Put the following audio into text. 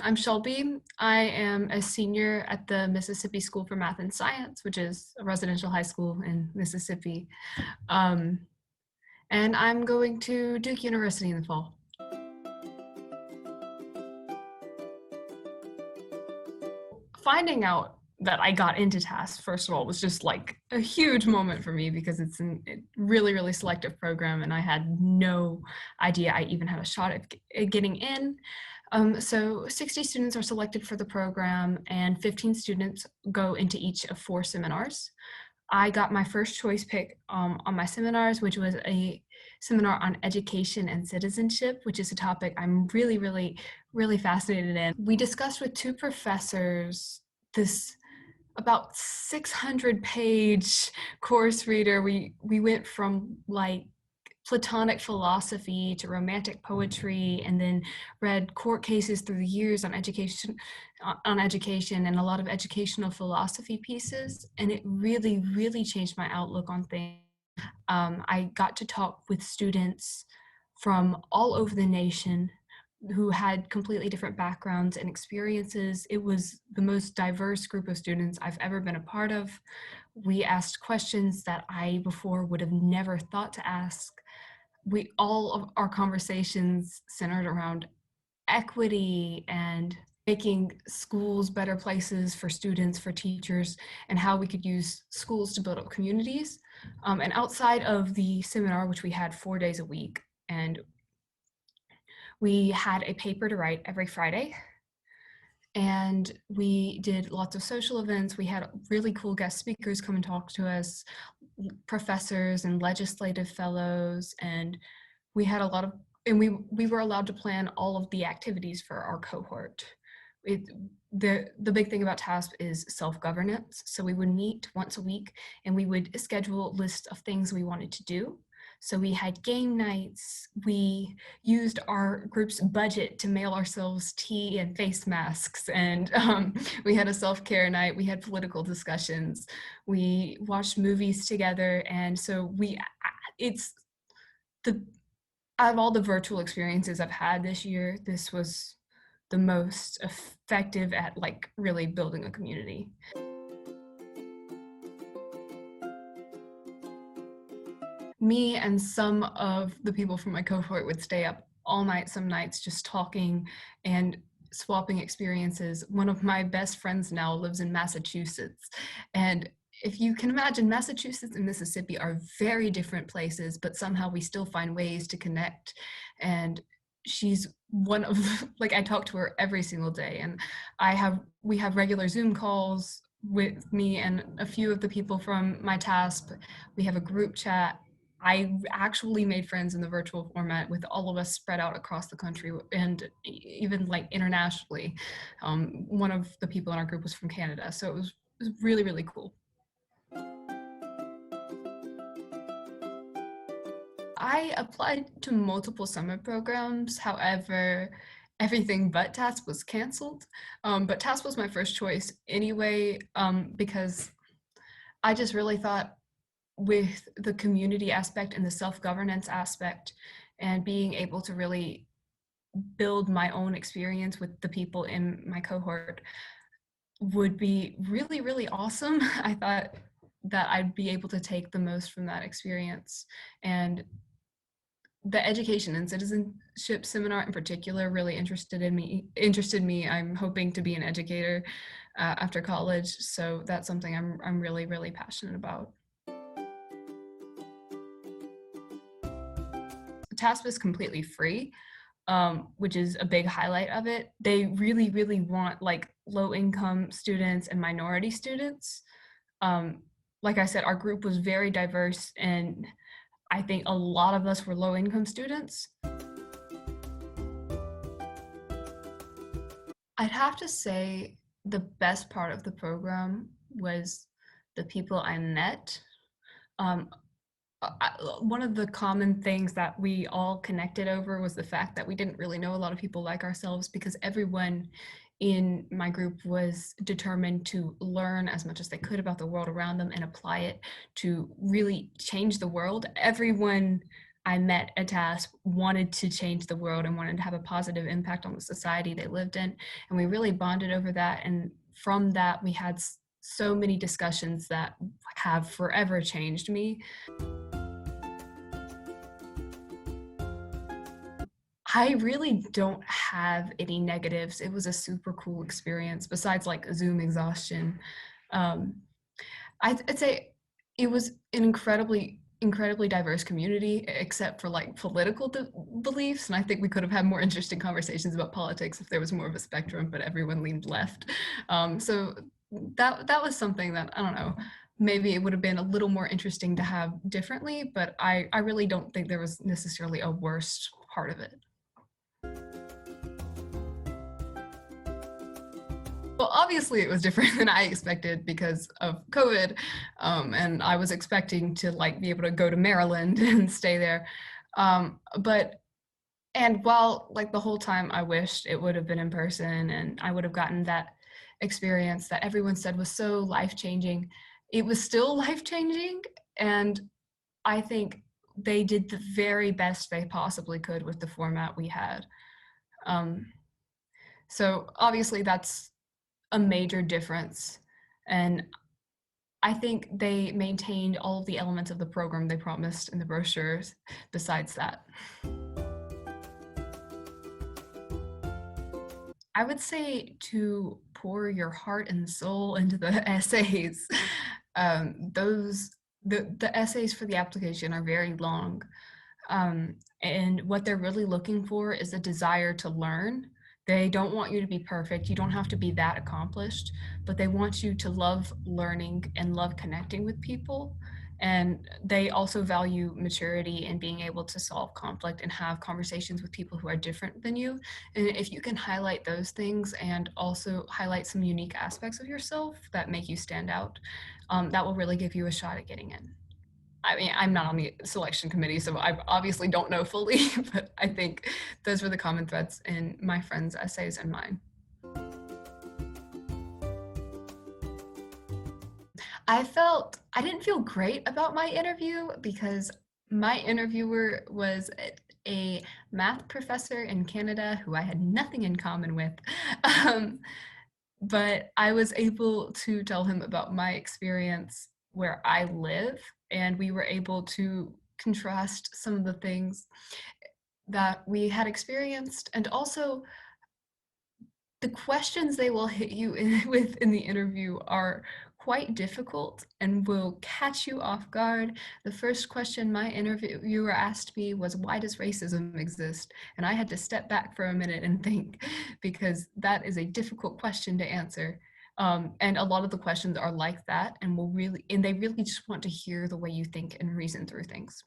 I'm Shelby. I am a senior at the Mississippi School for Math and Science, which is a residential high school in Mississippi. Um, and I'm going to Duke University in the fall. Finding out that I got into TASP, first of all, was just like a huge moment for me because it's a really, really selective program and I had no idea I even had a shot at getting in. So 60 students are selected for the program and 15 students go into each of 4 seminars. I got my first choice pick on my seminars, which was a seminar on education and citizenship, which is a topic I'm really, really, really fascinated in. We discussed with 2 professors this about 600-page course reader. We went from like Platonic philosophy to romantic poetry, and then read court cases through the years on education and a lot of educational philosophy pieces. And it really, really changed my outlook on things. I got to talk with students from all over the nation who had completely different backgrounds and experiences. It was the most diverse group of students I've ever been a part of. We asked questions that I before would have never thought to ask. All of our conversations centered around equity and making schools better places for students, for teachers, and how we could use schools to build up communities. And outside of the seminar, which we had 4 days a week, and we had a paper to write every Friday, and we did lots of social events. We had really cool guest speakers come and talk to us, professors and legislative fellows, and we had a lot of, and we were allowed to plan all of the activities for our cohort. The big thing about TASP is self-governance. So we would meet once a week and we would schedule a list of things we wanted to do. So we had game nights. We used our group's budget to mail ourselves tea and face masks. And we had a self-care night. We had political discussions. We watched movies together. And so it's out of all the virtual experiences I've had this year, this was the most effective at like really building a community. Me and some of the people from my cohort would stay up all night, some nights, just talking and swapping experiences. One of my best friends now lives in Massachusetts. And if you can imagine, Massachusetts and Mississippi are very different places, but somehow we still find ways to connect. And she's one of, like, I talk to her every single day, and we have regular Zoom calls with me and a few of the people from my TASP. We have a group chat. I actually made friends in the virtual format with all of us spread out across the country and even like internationally. One of the people in our group was from Canada, so it was really, really cool. I applied to multiple summer programs. However, everything but TASP was canceled. But TASP was my first choice anyway, because I just really thought with the community aspect and the self-governance aspect and being able to really build my own experience with the people in my cohort would be really, really awesome. I thought that I'd be able to take the most from that experience. And the education and citizenship seminar in particular really interested me. I'm hoping to be an educator after college, so that's something I'm really, really passionate about. TASP is completely free, which is a big highlight of it. They really, really want like low-income students and minority students. Like I said, our group was very diverse, and I think a lot of us were low-income students. I'd have to say the best part of the program was the people I met. One of the common things that we all connected over was the fact that we didn't really know a lot of people like ourselves, because everyone in my group was determined to learn as much as they could about the world around them and apply it to really change the world. Everyone I met at TASP wanted to change the world and wanted to have a positive impact on the society they lived in. And we really bonded over that. And from that, we had so many discussions that have forever changed me. I really don't have any negatives. It was a super cool experience besides like Zoom exhaustion. Um, I'd say it was an incredibly diverse community, except for like political beliefs. And I think we could have had more interesting conversations about politics if there was more of a spectrum, but everyone leaned left. So that was something that, I don't know, maybe it would have been a little more interesting to have differently, but I really don't think there was necessarily a worst part of it. Well, obviously it was different than I expected because of COVID, and I was expecting to like be able to go to Maryland and stay there. But and while like the whole time I wished it would have been in person and I would have gotten that experience that everyone said was so life-changing, it was still life-changing, and I think they did the very best they possibly could with the format we had. Um, so obviously that's a major difference. And I think they maintained all of the elements of the program they promised in the brochures besides that. I would say to pour your heart and soul into the essays. Those the essays for the application are very long. And what they're really looking for is a desire to learn. They don't want you to be perfect. You don't have to be that accomplished, but they want you to love learning and love connecting with people. And they also value maturity and being able to solve conflict and have conversations with people who are different than you. And if you can highlight those things and also highlight some unique aspects of yourself that make you stand out, that will really give you a shot at getting in. I mean, I'm not on the selection committee, so I obviously don't know fully, but I think those were the common threads in my friends' essays and mine. I didn't feel great about my interview because my interviewer was a math professor in Canada who I had nothing in common with. Um, but I was able to tell him about my experience where I live, and we were able to contrast some of the things that we had experienced, and also the questions they will hit you with in the interview are quite difficult and will catch you off guard. The first question my interviewer asked me was, why does racism exist? And I had to step back for a minute and think, because that is a difficult question to answer. And a lot of the questions are like that, and they really just want to hear the way you think and reason through things.